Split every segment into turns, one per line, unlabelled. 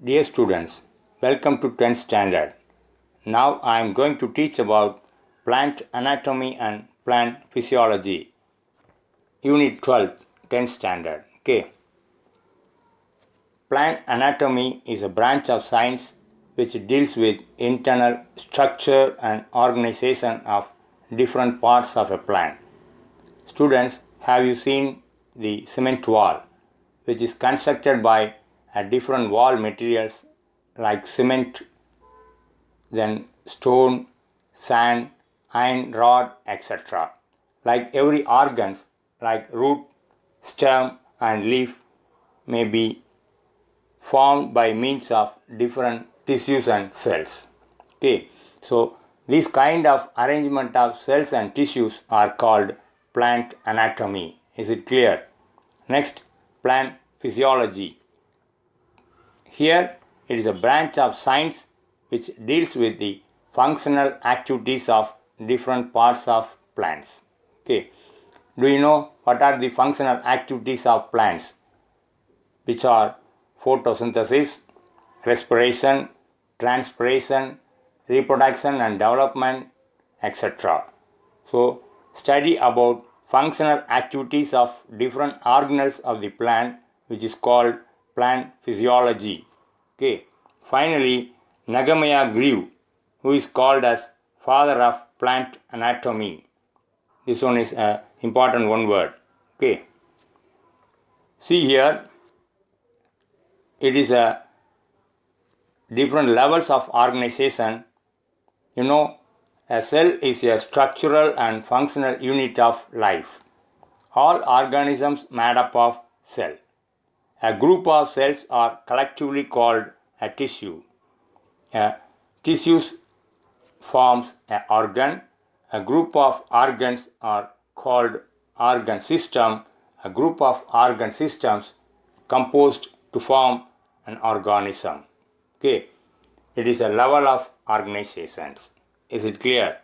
Dear students, welcome to 10th standard. Now I am going to teach about plant anatomy and plant physiology. Unit 12, 10th standard. Okay. Plant anatomy is a branch of science which deals with internal structure and organization of different parts of a plant. Students, have you seen the cement wall, which is constructed by different wall materials like cement, then stone, sand, iron rod, etc. Like every organs like root, stem and leaf may be formed by means of different tissues and cells. Okay, so this kind of arrangement of cells and tissues are called plant anatomy. Is it clear? Next, plant physiology. Here it is a branch of science which deals with the functional activities of different parts of plants. Okay, do you know what are the functional activities of plants? Which are photosynthesis, respiration, transpiration, reproduction and development, etc. So, study about functional activities of different organelles of the plant, which is called plant physiology. Okay. Finally, Nagamaya Grew, who is called as father of plant anatomy. This one is an important one word. Okay. See here, it is a different levels of organization. You know, a cell is a structural and functional unit of life. All organisms made up of cell. A group of cells are collectively called a tissue. A tissues forms an organ. A group of organs are called organ system. A group of organ systems composed to form an organism. Okay, it is a level of organizations. Is it clear?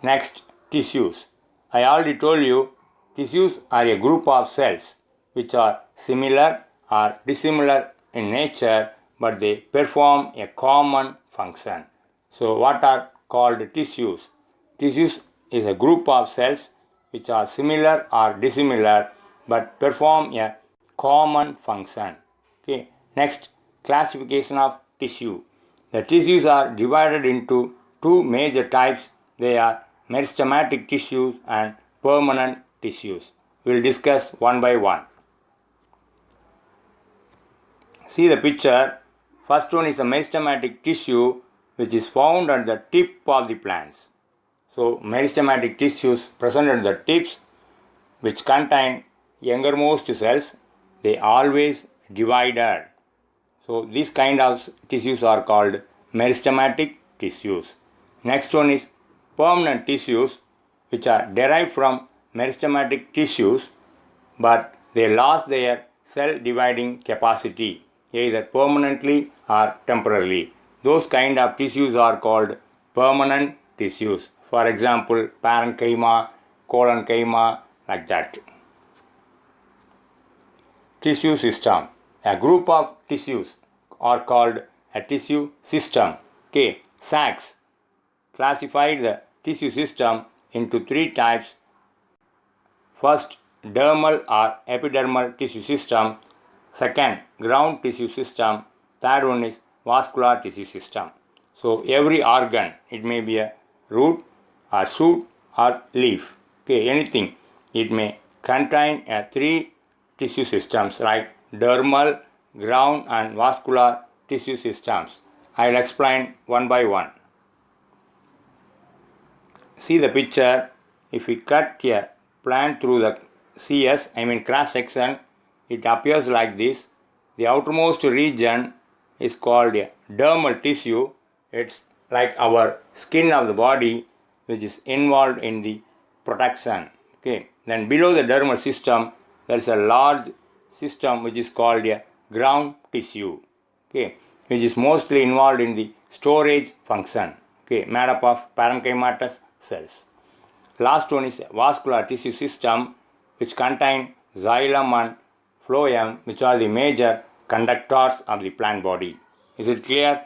Next, tissues. I already told you tissues are a group of cells which are similar or dissimilar in nature, but they perform a common function. So what are called tissues? Tissues is a group of cells which are similar or dissimilar but perform a common function. Okay. Next, classification of tissue. The tissues are divided into two major types. They are meristematic tissues and permanent tissues. We will discuss one by one. See the picture. First one is a meristematic tissue which is found at the tip of the plants. So meristematic tissues present at the tips which contain youngermost cells. They always divided. So these kind of tissues are called meristematic tissues. Next one is permanent tissues which are derived from meristematic tissues, but they lost their cell dividing capacity either permanently or temporarily. Those kind of tissues are called permanent tissues. For example, parenchyma, collenchyma, like that. Tissue system. A group of tissues are called a tissue system. Okay. Sachs classified the tissue system into three types. First, dermal or epidermal tissue system. Second, ground tissue system. Third one is vascular tissue system. So every organ, it may be a root or shoot or leaf. Okay, anything. It may contain three tissue systems like dermal, ground and vascular tissue systems. I will explain one by one. See the picture. If we cut a plant through the CS, cross section, it appears like this. The outermost region is called a dermal tissue. It's like our skin of the body which is involved in the protection. Okay. Then below the dermal system there is a large system which is called a ground tissue. Okay, which is mostly involved in the storage function. Okay, made up of parenchymatous cells. Last one is a vascular tissue system which contain xylem and phloem, which are the major conductors of the plant body. Is it clear?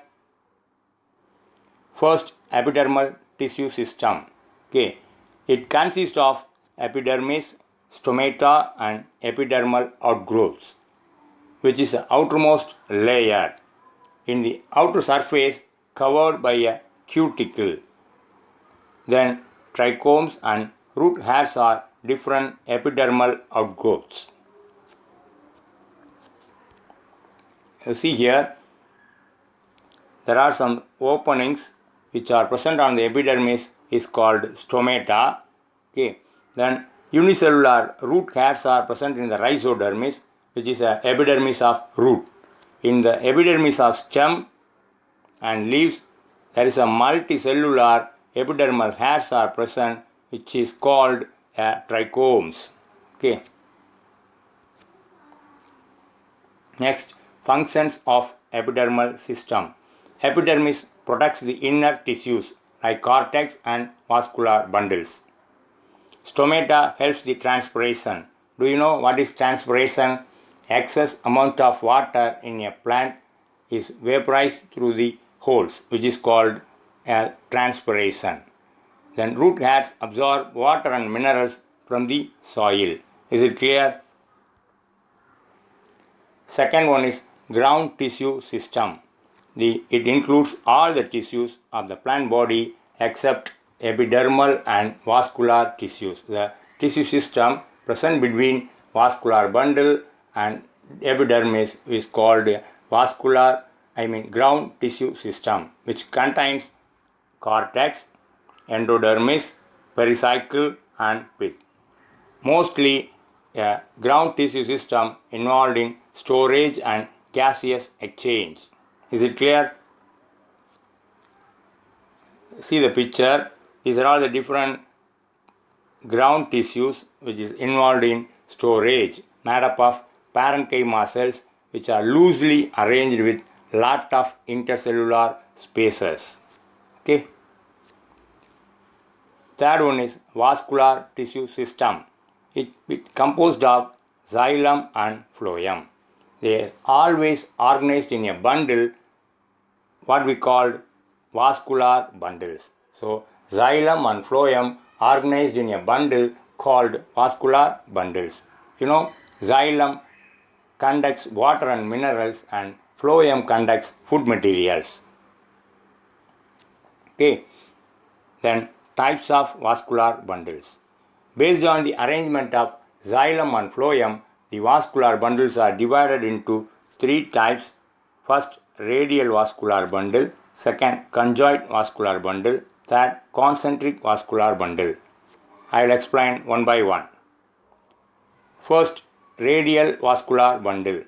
First, epidermal tissue system. Okay, it consists of epidermis, stomata and epidermal outgrowths, which is the outermost layer in the outer surface covered by a cuticle. Then trichomes and root hairs are different epidermal outgrowths. You see here, there are some openings which are present on the epidermis is called stomata. Okay. Then unicellular root hairs are present in the rhizodermis, which is a epidermis of root. In the epidermis of stem and leaves, there is a multicellular epidermal hairs are present, which is called trichomes. Okay. Next, functions of epidermal system. Epidermis protects the inner tissues like cortex and vascular bundles. Stomata helps the transpiration. Do you know what is transpiration? Excess amount of water in a plant is vaporized through the holes, which is called transpiration. Then root hairs absorb water and minerals from the soil. Is it clear? Second one is ground tissue system. It includes all the tissues of the plant body except epidermal and vascular tissues. The tissue system present between vascular bundle and epidermis is called ground tissue system, which contains cortex, endodermis, pericycle and pith. Mostly a ground tissue system involved in storage and gaseous exchange. Is it clear? See the picture. These are all the different ground tissues which is involved in storage, made up of parenchyma cells which are loosely arranged with lot of intercellular spaces. Okay. Third one is vascular tissue system. It composed of xylem and phloem. They are always organized in a bundle, what we called vascular bundles. So xylem and phloem organized in a bundle called vascular bundles. You know, xylem conducts water and minerals and phloem conducts food materials. Okay. Then types of vascular bundles. Based on the arrangement of xylem and phloem, the vascular bundles are divided into three types. First, radial vascular bundle. Second, conjoint vascular bundle. Third, concentric vascular bundle. I will explain one by one. First, radial vascular bundle.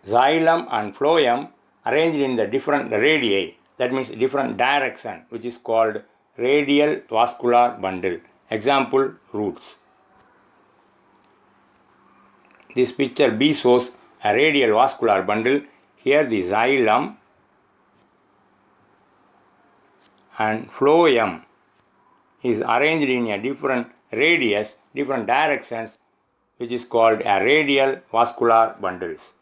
Xylem and phloem arranged in the different radii, that means different direction, which is called radial vascular bundle. Example, roots. This picture B shows a radial vascular bundle. Here the xylem and phloem is arranged in a different radius, different directions, which is called a radial vascular bundles.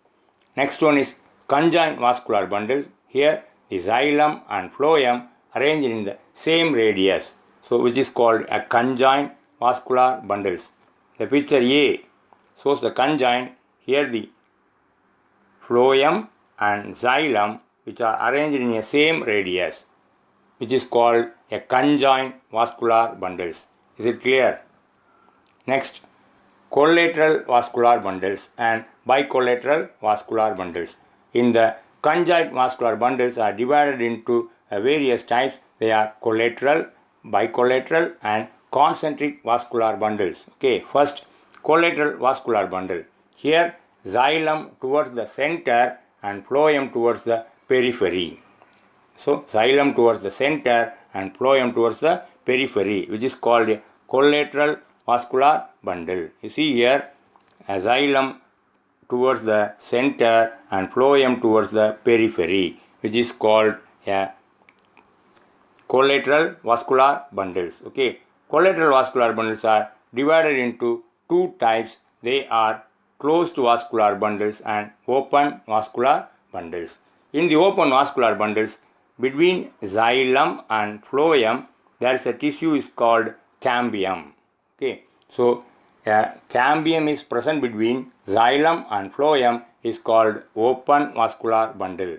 Next one is conjoint vascular bundles. Here the xylem and phloem arranged in the same radius, so which is called a conjoint vascular bundles. The picture A shows the conjoint. Here the phloem and xylem which are arranged in a same radius, which is called a conjoint vascular bundles. Is it clear? Next, collateral vascular bundles and bicollateral vascular bundles. In the conjoint vascular bundles are divided into various types. They are collateral, bicollateral and concentric vascular bundles. Okay, first collateral vascular bundle. Here xylem towards the center and phloem towards the periphery. So xylem towards the center and phloem towards the periphery, which is called a collateral vascular bundle. You see here a xylem towards the center and phloem towards the periphery, which is called a collateral vascular bundles. Okay, collateral vascular bundles are divided into two types. They are closed vascular bundles and open vascular bundles. In the open vascular bundles, between xylem and phloem, there is a tissue is called cambium. Okay, so cambium is present between xylem and phloem is called open vascular bundle.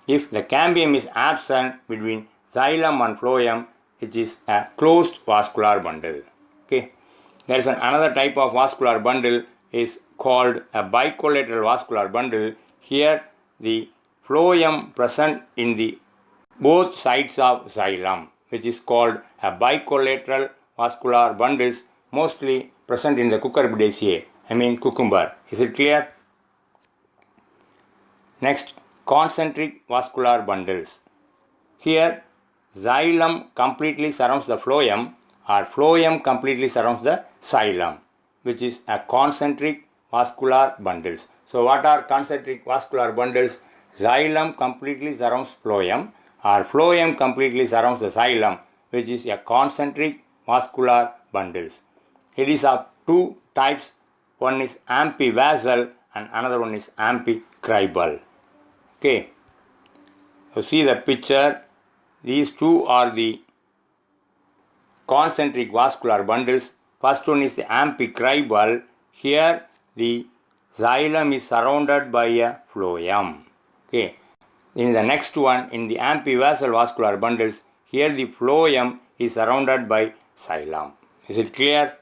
If the cambium is absent between xylem and phloem, it is a closed vascular bundle. Okay, there is another type of vascular bundle is called a bicollateral vascular bundle. Here the phloem present in the both sides of xylem, which is called a bicollateral vascular bundles, mostly present in the Cucurbidaceae, cucumber. Is it clear? Next, concentric vascular bundles. Here xylem completely surrounds the phloem or phloem completely surrounds the xylem, which is a concentric vascular bundles. So what are concentric vascular bundles? Xylem completely surrounds phloem or phloem completely surrounds the xylem, which is a concentric vascular bundles. It is of two types. One is ampivasal and another one is amphicribal. Okay, so see the picture. These two are the concentric vascular bundles. First one is the amphicribal. Here the xylem is surrounded by a phloem. Okay. In the next one, in the ampivasal vascular bundles, here the phloem is surrounded by xylem. Is it clear?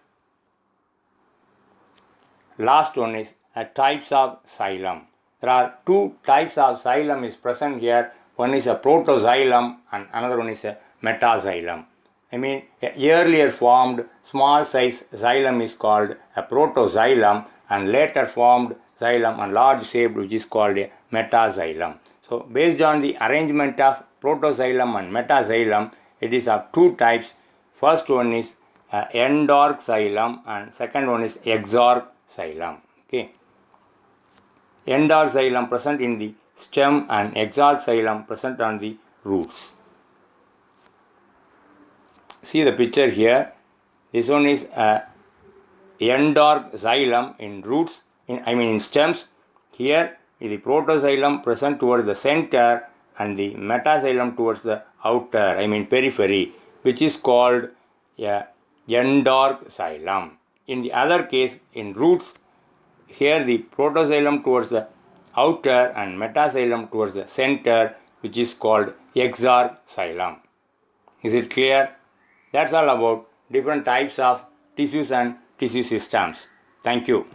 Last one is types of xylem. There are two types of xylem is present here. One is a protoxylem and another one is a metaxylem. A earlier formed small size xylem is called a protoxylem and later formed xylem and large shaped which is called a metaxylem. So based on the arrangement of protoxylem and metaxylem, it is of two types. First one is endorc xylem and second one is exorc xylem. Okay. Endorc xylem present in the stem and exorc xylem present on the roots. See the picture here. This one is endorc xylem in roots, in stems. Here is the protoxylem present towards the center and the metaxylem towards the outer, periphery, which is called endorc xylem. In the other case, in roots, here the protoxylem towards the outer and metaxylem towards the center, which is called exorc xylem. Is it clear? That's all about different types of tissues and tissue systems. Thank you.